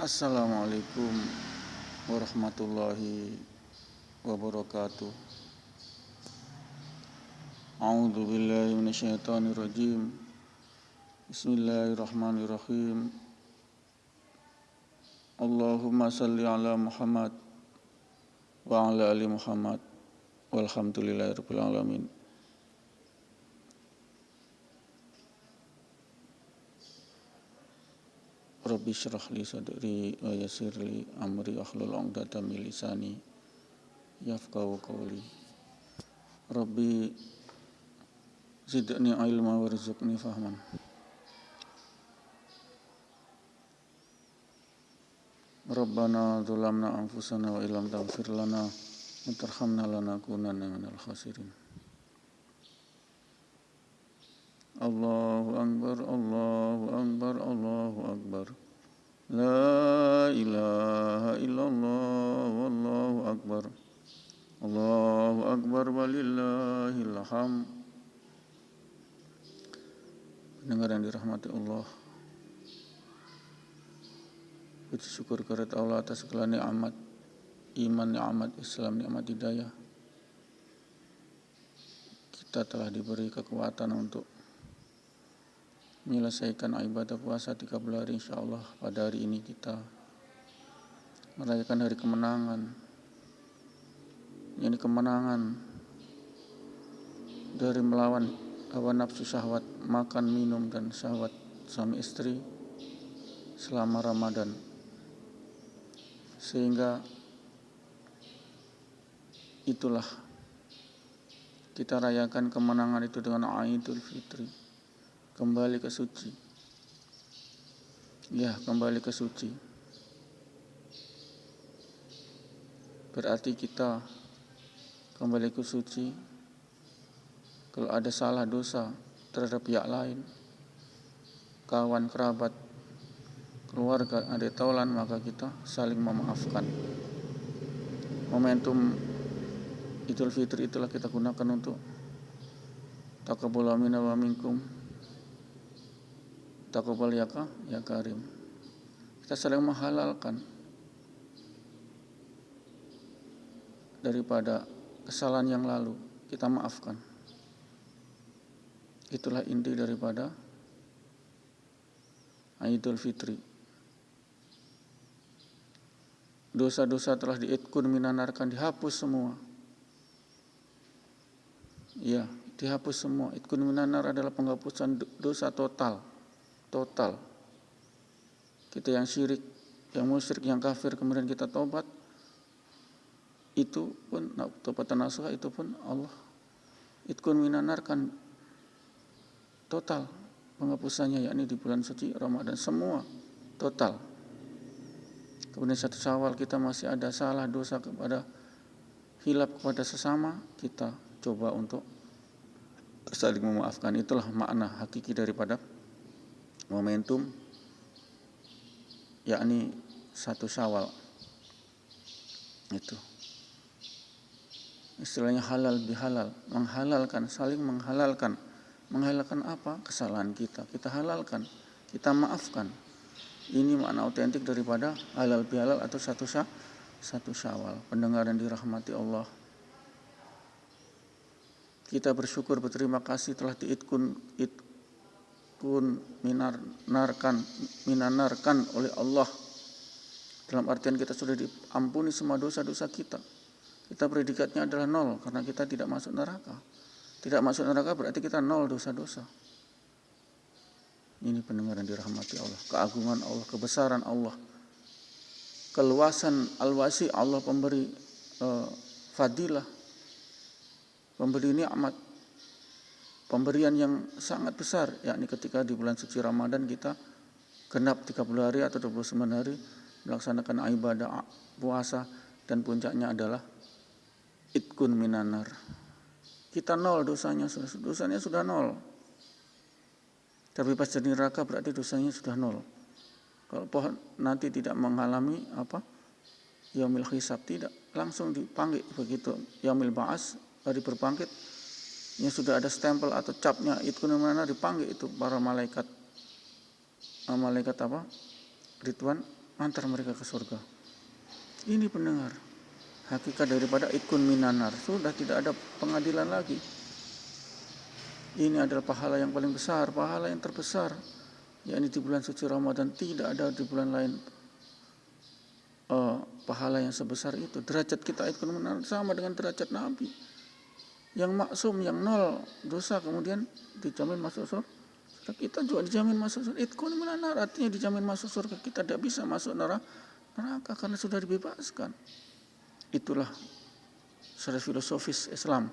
Assalamualaikum warahmatullahi wabarakatuh. A'udzu billahi minasyaitonir rajim. Bismillahirrahmanirrahim. Allahumma shalli ala Muhammad wa ala ali Muhammad walhamdulillahirabbil alamin. Rabbi shrah li sadri wa yassir li amri wahlul 'uqdatam min lisani yafqahu qawli. Rabbi zidni ilma warzuqni fahman. Rabbana dzalamna anfusana wa illam taghfir lana wa tarhamna lanakunanna minal khasirin. Allahu akbar, Allahu akbar, Allahu akbar. La ilaha illallah, wallahu akbar. Allahu akbar walillahil hamd. Pendengar yang dirahmati Allah, puji syukur kehadirat Allah atas segala nikmat iman, nikmat Islam, nikmat hidayah. Kita telah diberi kekuatan untuk menyelesaikan ibadah puasa 30 hari, insyaallah pada hari ini kita merayakan hari kemenangan. Ini kemenangan dari melawan hawa nafsu, syahwat makan, minum, dan syahwat suami istri selama Ramadan, sehingga itulah kita rayakan kemenangan itu dengan Idul Fitri. Kembali ke suci. Ya, kembali ke suci. Berarti kita kembali ke suci. Kalau ada salah dosa terhadap pihak lain, kawan, kerabat, keluarga, ada taulan, maka kita saling memaafkan. Momentum Idul Fitri itulah kita gunakan untuk taqabbal minna wa minkum. Taqabbal ya karim. Kita saling menghalalkan daripada kesalahan yang lalu, kita maafkan. Itulah inti daripada Idul Fitri. Dosa-dosa telah diitkun minanarkan, dihapus semua. Ya, dihapus semua. Itkun minanar adalah penghapusan dosa total. Kita yang syirik, yang musyrik, yang kafir, kemudian kita tobat, itu pun taubatan nasuha, itu pun Allah itkun minanarkan total penghapusannya, yakni di bulan suci Ramadan, semua total. Kemudian 1 Syawal kita masih ada salah dosa kepada hilaf kepada sesama, kita coba untuk saling memaafkan. Itulah makna hakiki daripada momentum, yakni 1 Syawal. Itu istilahnya halal bihalal, menghalalkan, saling menghalalkan. Menghalalkan apa? Kesalahan kita halalkan, kita maafkan. Ini makna otentik daripada halal bihalal atau 1 Syawal. Pendengar yang dirahmati Allah, kita bersyukur, berterima kasih telah minanarkan oleh Allah. Dalam artian kita sudah diampuni semua dosa-dosa kita. Kita predikatnya adalah 0 karena kita tidak masuk neraka. Tidak masuk neraka berarti kita 0 dosa-dosa. Ini pendengar yang dirahmati Allah, keagungan Allah, kebesaran Allah, keluasan al-wasi, Allah pemberi fadilah, pemberi nikmat, pemberian yang sangat besar, yakni ketika di bulan suci Ramadan kita genap 30 hari atau 29 hari melaksanakan ibadah puasa, dan puncaknya adalah itkun minanar. Kita 0 dosanya sudah 0. Tapi pas jadi neraka berarti dosanya sudah 0. Kalau pohon nanti tidak mengalami yaumil hisab, tidak langsung dipanggil begitu yaumil ba'as, hari berbangkit, yang sudah ada stempel atau capnya itkun minanar, dipanggil itu para malaikat Ridwan antar mereka ke surga. Ini pendengar, hakikat daripada ikun minanar. Sudah tidak ada pengadilan lagi. Ini adalah pahala yang paling besar, pahala yang terbesar, yakni di bulan suci Ramadan. Tidak ada di bulan lain pahala yang sebesar itu. Derajat kita ikun minanar sama dengan derajat Nabi yang maksum, yang nol dosa, kemudian dijamin masuk surga. Kita juga dijamin masuk surga. Ikun minanar artinya dijamin masuk surga. Kita tidak bisa masuk neraka karena sudah dibebaskan. Itulah secara filosofis Islam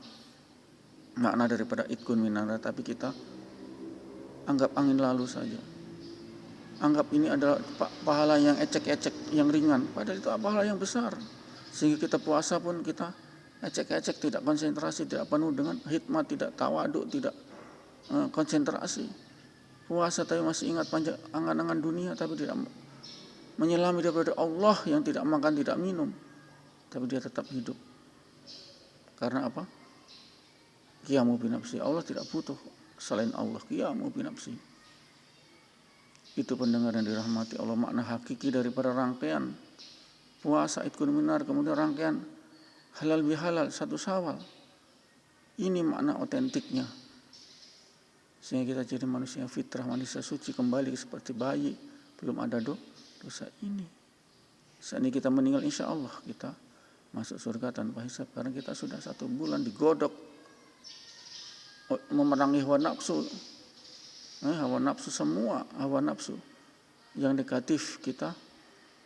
makna daripada ikun minanar. Tapi kita anggap angin lalu saja. Anggap ini adalah pahala yang ecek-ecek, yang ringan. Padahal itu pahala yang besar. Sehingga kita puasa pun kita ecek-ecek, tidak konsentrasi, tidak penuh dengan hikmat, tidak tawaduk, tidak konsentrasi. Puasa tapi masih ingat panjang angan-angan dunia, tapi tidak menyelami daripada Allah yang tidak makan, tidak minum, tapi dia tetap hidup. Karena apa? Qiyamu binafsi. Allah tidak butuh selain Allah. Qiyamu binafsi. Itu pendengar yang dirahmati Allah, makna hakiki daripada rangkaian puasa ikun minanar, kemudian rangkaian halal bihalal 1 Syawal. Ini makna otentiknya. Sehingga kita jadi manusia fitrah, manusia suci, kembali seperti bayi, belum ada dosa ini. Saat ini kita meninggal, insya Allah kita masuk surga tanpa hisab, karena kita sudah 1 bulan digodok memerangi hawa nafsu. Hawa nafsu, semua hawa nafsu yang negatif kita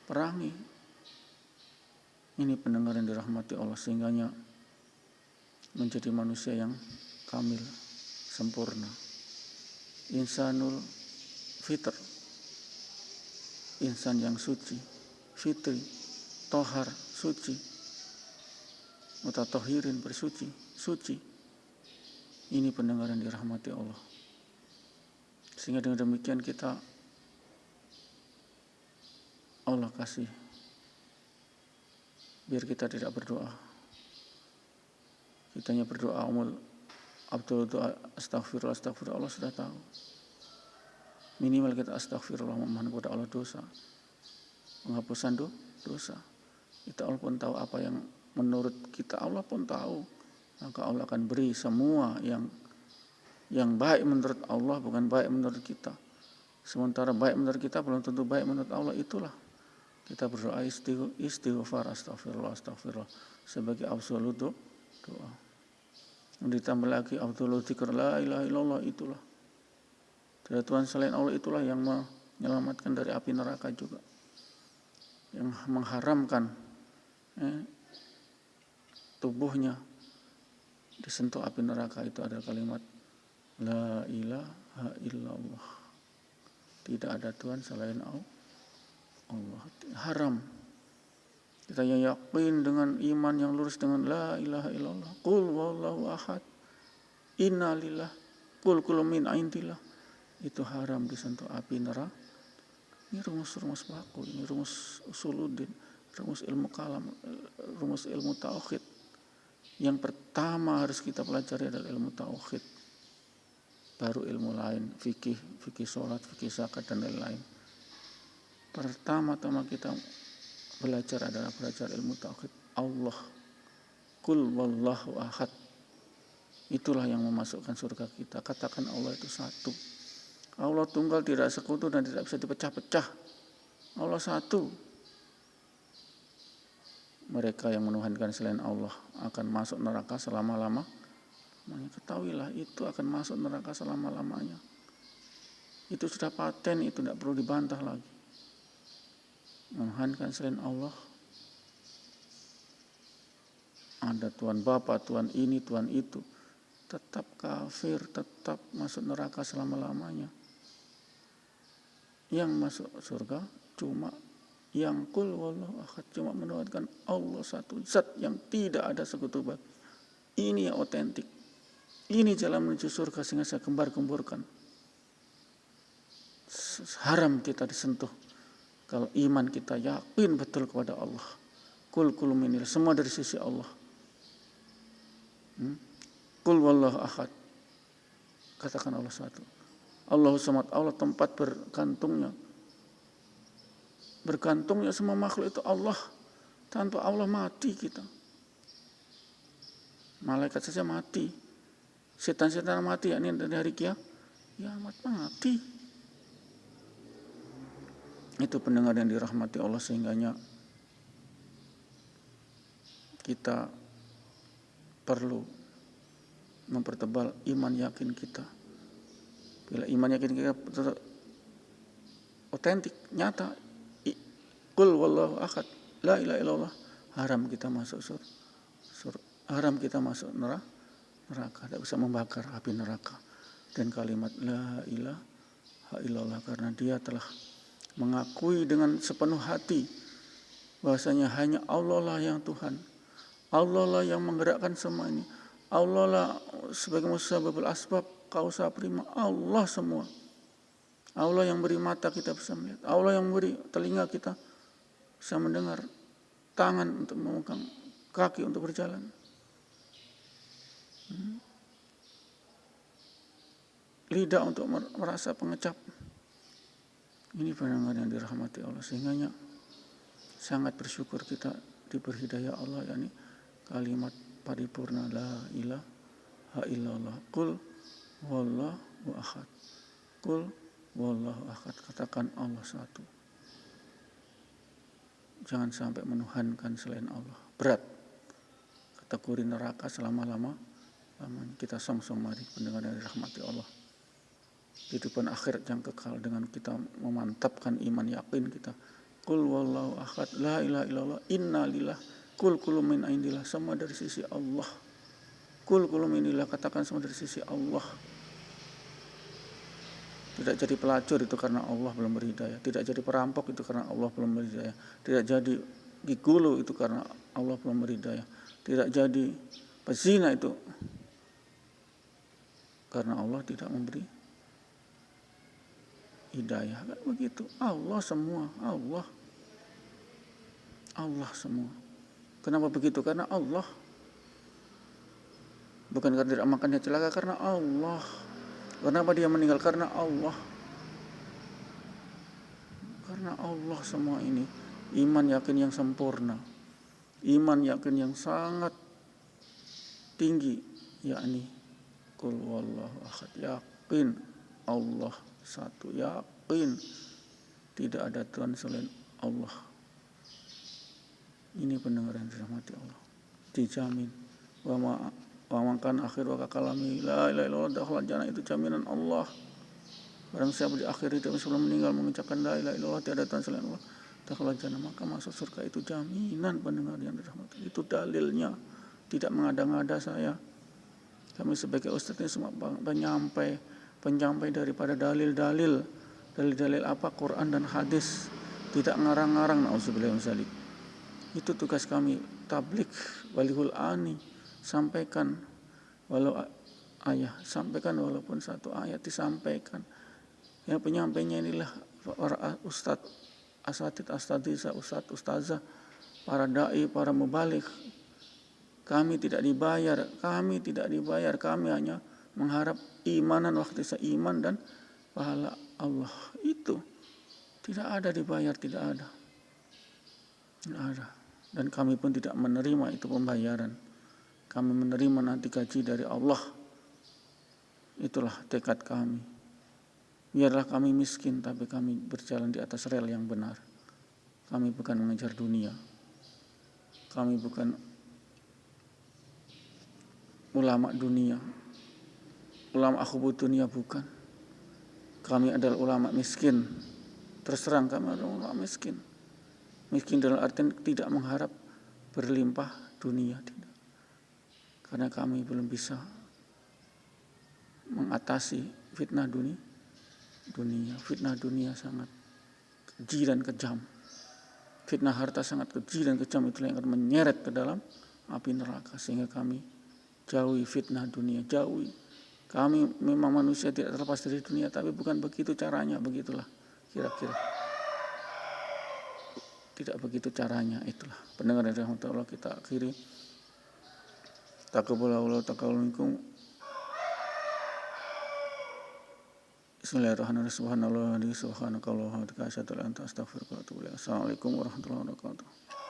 perangi. Ini pendengar yang dirahmati Allah, sehingganya menjadi manusia yang kamil, sempurna, insanul fitr, insan yang suci, fitri, tohar, suci, mutatohirin, bersuci, suci. Ini pendengar yang dirahmati Allah. Sehingga dengan demikian kita Allah kasih, biar kita tidak berdoa. Kita hanya berdoa Abdul doa astagfirullah, Allah sudah tahu. Minimal kita astagfirullah, memohon kepada Allah dosa, penghapusan dosa. Kita Allah pun tahu apa yang menurut kita, Allah pun tahu. Maka Allah akan beri semua yang baik menurut Allah, bukan baik menurut kita. Sementara baik menurut kita belum tentu baik menurut Allah. Itulah kita berdoa istighfar, astagfirullah sebagai absolut doa. Ditambah lagi absolut dzikr la ilaha illallah, itulah tidak Tuhan selain Allah, itulah yang menyelamatkan dari api neraka juga, yang mengharamkan tubuhnya disentuh api neraka. Itu adalah kalimat la ilaha illallah, tidak ada Tuhan selain Allah. Haram. Kita yang yakin dengan iman yang lurus dengan la ilaha illallah, qul wallahu ahad, inna lillah, qul kullu min indillah. Itu haram disentuh api neraka. Ini rumus-rumus baku, ini rumus usuluddin, rumus ilmu kalam, rumus ilmu tauhid. Yang pertama harus kita pelajari adalah ilmu tauhid. Baru ilmu lain, fikih sholat, fikih zakat dan lain-lain. Pertama-tama kita belajar adalah belajar ilmu tauhid Allah. Qul wallahu ahad. Itulah yang memasukkan surga kita. Katakan Allah itu satu. Allah tunggal, tidak sekutu dan tidak bisa dipecah-pecah. Allah satu. Mereka yang menuhankan selain Allah akan masuk neraka selama-lamanya. Ketahuilah itu akan masuk neraka selama-lamanya. Itu sudah paten, itu tidak perlu dibantah lagi. Menuhankan selain Allah, ada Tuhan Bapa, Tuhan ini, Tuhan itu, tetap kafir, tetap masuk neraka selama-lamanya. Yang masuk surga cuma yang qul wallahu ahad, cuma menuhankan Allah satu, zat yang tidak ada sekutu bagi. Ini yang otentik. Ini jalan menuju surga, sehingga saya gembar-gemburkan. Haram kita disentuh kalau iman kita yakin betul kepada Allah. Qul kullu minil, semua dari sisi Allah. Qul wallahu ahad, katakan Allah satu. Allahu samad, Allah tempat bergantungnya bergantungnya semua makhluk itu Allah. Tanpa Allah mati kita. Malaikat saja mati. Setan-setan mati, yakni dari hari kiamat mati. Itu pendengar yang dirahmati Allah, sehingganya kita perlu mempertebal iman yakin kita. Bila iman yakin kita otentik, nyata, qul wallahu ahad, la ilaha illallah, haram kita masuk haram kita masuk neraka, tidak bisa membakar api neraka. Dan kalimat la ilaha illallah, karena dia telah mengakui dengan sepenuh hati bahwasanya hanya Allah lah yang Tuhan, Allah lah yang menggerakkan semua ini, Allah lah sebagai musababul asbab, kausa prima, Allah semua. Allah yang beri mata kita bisa melihat, Allah yang beri telinga kita bisa mendengar, tangan untuk memegang, kaki untuk berjalan. Lidah untuk merasa pengecap. Ini pendengar yang dirahmati Allah, sehingganya sangat bersyukur kita diberi hidayah Allah, yakni kalimat paripurna la ilaha illallah. Qul wallahu ahad. Qul wallahu ahad. Katakan Allah satu. Jangan sampai menuhankan selain Allah. Berat. Kategori neraka selama-lamanya. Kita song-song mari pendengar yang dirahmati Allah. Kehidupan akhirat yang kekal dengan kita memantapkan iman yakin kita. Qul wallahu ahad, la ilaha illallah, inna lillah, kul kulum min indillah, semua dari sisi Allah. Kul kulum min indillah, katakan semua dari sisi Allah. Tidak jadi pelacur itu karena Allah belum berhidayah. Tidak jadi perampok itu karena Allah belum berhidayah. Tidak jadi gigolo itu karena Allah belum berhidayah. Tidak jadi pezina itu karena Allah tidak memberi hidayah. Begitu. Allah semua. Allah semua. Kenapa begitu? Karena Allah. Bukan karena tidak makan dia celaka, karena Allah. Kenapa dia meninggal? Karena Allah. Karena Allah semua ini. Iman yakin yang sempurna. Iman yakin yang sangat tinggi. Yakni qul wallahu ahad. Yakin Allah satu, yakin tidak ada Tuhan selain Allah. Ini pendengar yang dirahmati Allah, dijamin wa makan akhir wa kalami la ilaha illallah dakhala jannah, itu jaminan Allah. Barang siapa di akhir hidup sebelum meninggal mengucapkan la ilaha illallah tiada Tuhan selain Allah, dakhala jannah, maka masuk surga. Itu jaminan pendengar yang dirahmati. Itu dalilnya, tidak mengada-ngada saya. Kami sebagai ustadz ini semua penyampai daripada dalil-dalil apa, Quran dan hadis, tidak ngarang-ngarang. Nauzubillah min dzalik. Itu tugas kami, tabligh walihul ani, sampaikan sampaikan walaupun satu ayat disampaikan. Yang penyampainya inilah para ustadz, asatid, astadzah, ustazah, para dai, para mubaligh. Kami tidak dibayar, kami hanya mengharap imanan waktu seiman dan pahala Allah. Itu tidak ada dibayar, tidak ada. Dan kami pun tidak menerima itu pembayaran. Kami menerima nanti gaji dari Allah. Itulah tekad kami. Biarlah kami miskin, tapi kami berjalan di atas rel yang benar. Kami bukan mengejar dunia. Kami bukan ulama dunia, ulama akhubut dunia, bukan. Kami adalah ulama miskin. Terus terang kami adalah ulama miskin. Miskin dalam artian tidak mengharap berlimpah dunia, tidak. Karena kami belum bisa mengatasi fitnah dunia. Fitnah dunia sangat keji dan kejam. Fitnah harta sangat keji dan kejam, itulah yang akan menyeret ke dalam api neraka. Sehingga kami jauhi fitnah dunia, jauhi. Kami memang manusia tidak terlepas dari dunia, tapi bukan begitu caranya, begitulah kira-kira. Tidak begitu caranya, itulah. Pendengar yang dirahmati Allah, kita akhiri. Taqabbalallahu taqabbal minkum. Bismillahirrahmanirrahim. Subhanallah wa bihamdihi, subhanakallah wa bihamdika, asyhadu an la ilaha illa anta, astaghfiruka wa atubu ilaik. Assalamualaikum warahmatullahi wabarakatuh.